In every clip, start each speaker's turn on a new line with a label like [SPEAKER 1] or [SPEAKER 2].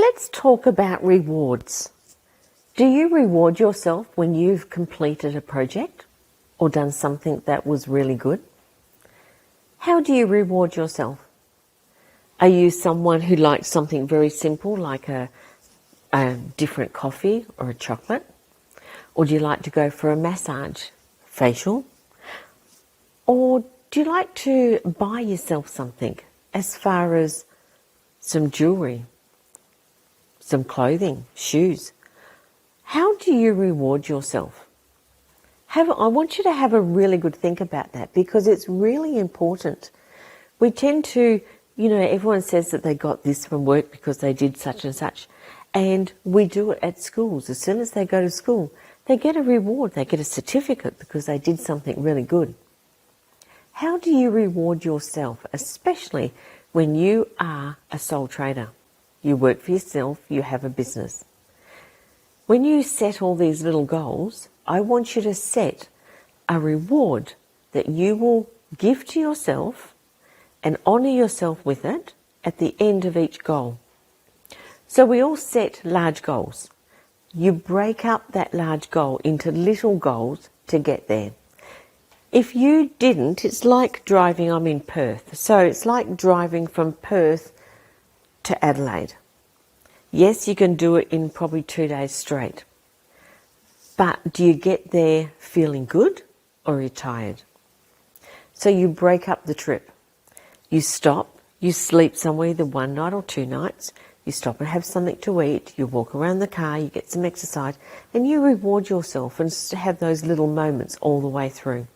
[SPEAKER 1] Let's talk about rewards. Do you reward yourself when you've completed a project or done something that was really good? How do you reward yourself? Are you someone who likes something very simple like a different coffee or a chocolate? Or do you like to go for a massage, facial? Or do you like to buy yourself something as far as some jewellery, some clothing, shoes? How do you reward yourself? I want you to have a really good think about that, because it's really important. We tend to, everyone says that they got this from work because they did such and such. And we do it at schools. As soon as they go to school, they get a reward. They get a certificate because they did something really good. How do you reward yourself, especially when you are a sole trader? You work for yourself, you have a business. When you set all these little goals, I want you to set a reward that you will give to yourself and honour yourself with it at the end of each goal. So we all set large goals. You break up that large goal into little goals to get there. If you didn't, it's like driving. I'm in Perth, so it's like driving from Perth to Adelaide. Yes, you can do it in probably 2 days straight. But do you get there feeling good, or are you tired? So you break up the trip. You stop, you sleep somewhere, either 1 night or 2 nights. You stop and have something to eat. You walk around the car, you get some exercise, and you reward yourself and have those little moments all the way through.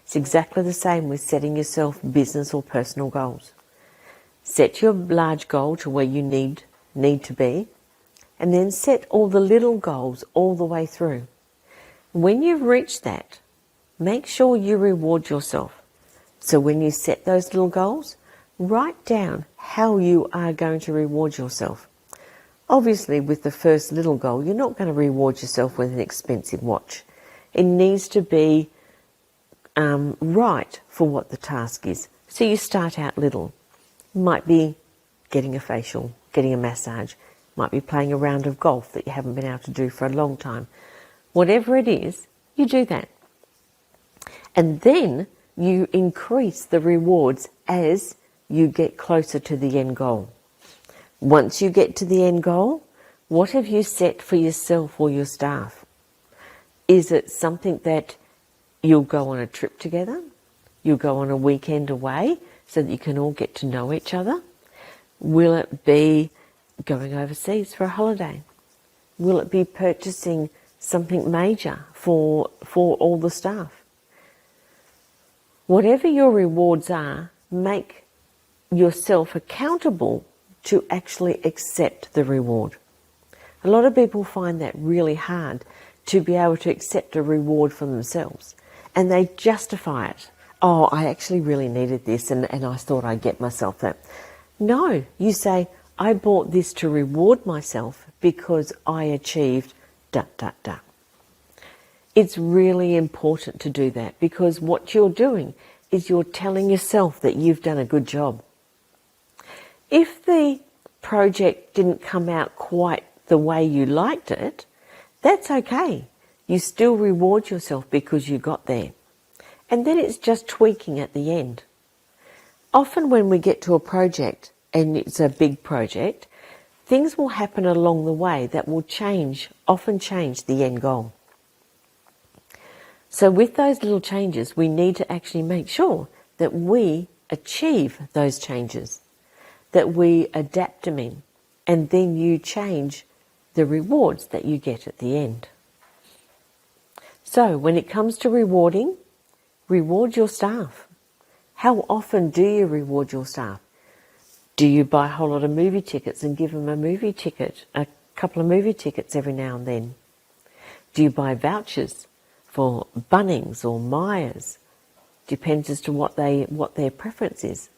[SPEAKER 1] It's exactly the same with setting yourself business or personal goals. Set your large goal to where you need to be, and then set all the little goals all the way through. When you've reached that, make sure you reward yourself. So when you set those little goals, write down how you are going to reward yourself. Obviously, with the first little goal, you're not going to reward yourself with an expensive watch. It needs to be right for what the task is. So you start out little. It might be getting a facial, getting a massage, might be playing a round of golf that you haven't been able to do for a long time. Whatever it is, you do that. And then you increase the rewards as you get closer to the end goal. Once you get to the end goal, what have you set for yourself or your staff? Is it something that you'll go on a trip together? You'll go on a weekend away so that you can all get to know each other? Will it be going overseas for a holiday? Will it be purchasing something major for all the staff? Whatever your rewards are, make yourself accountable to actually accept the reward. A lot of people find that really hard, to be able to accept a reward for themselves, and they justify it. Oh, I actually really needed this, and I thought I'd get myself that. No, you say, I bought this to reward myself because I achieved ... It's really important to do that, because what you're doing is you're telling yourself that you've done a good job. If the project didn't come out quite the way you liked it, that's okay. You still reward yourself because you got there. And then it's just tweaking at the end. Often when we get to a project, and it's a big project, things will happen along the way that will often change the end goal. So with those little changes, we need to actually make sure that we achieve those changes, that we adapt them in, and then you change the rewards that you get at the end. So when it comes to rewarding, reward your staff. How often do you reward your staff? Do you buy a whole lot of movie tickets and give them a couple of movie tickets every now and then? Do you buy vouchers for Bunnings or Myers? Depends as to what their preference is.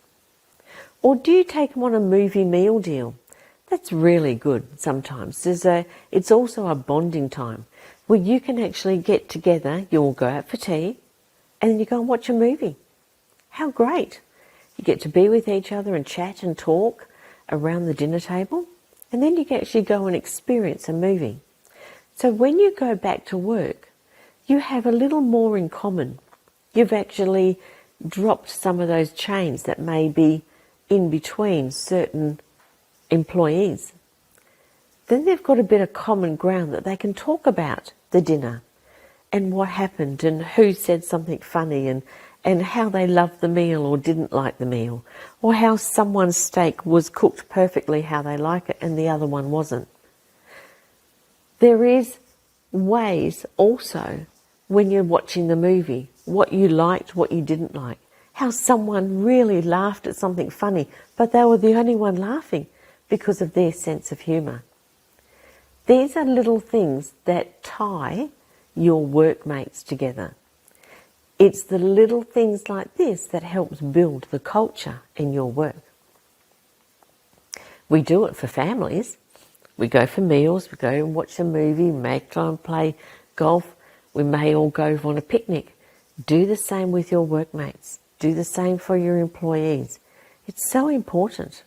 [SPEAKER 1] Or do you take them on a movie meal deal? That's really good sometimes. It's also a bonding time where you can actually get together, you'll go out for tea, and then you go and watch a movie. How great. You get to be with each other and chat and talk around the dinner table. And then you can actually go and experience a movie. So when you go back to work, you have a little more in common. You've actually dropped some of those chains that may be in between certain employees. Then they've got a bit of common ground that they can talk about the dinner and what happened and who said something funny and how they loved the meal or didn't like the meal, or how someone's steak was cooked perfectly how they like it and the other one wasn't. There is ways also when you're watching the movie, what you liked, what you didn't like, how someone really laughed at something funny, but they were the only one laughing because of their sense of humour. These are little things that tie your workmates together. It's the little things like this that helps build the culture in your work. We do it for families. We go for meals, we go and watch a movie, we may try and play golf, we may all go on a picnic. Do the same with your workmates. Do the same for your employees. It's so important.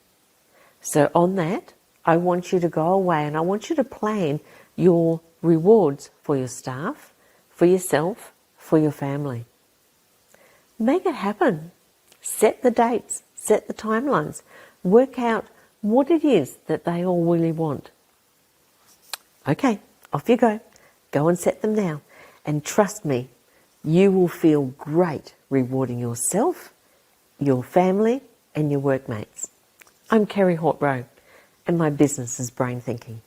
[SPEAKER 1] So on that, I want you to go away and I want you to plan your rewards for your staff, for yourself, for your family. Make it happen. Set the dates, set the timelines, work out what it is that they all really want. Okay, off you go. Go and set them now. And trust me, you will feel great rewarding yourself, your family, and your workmates. I'm Kerry Hort-Rowe, and my business is Brain Thinking.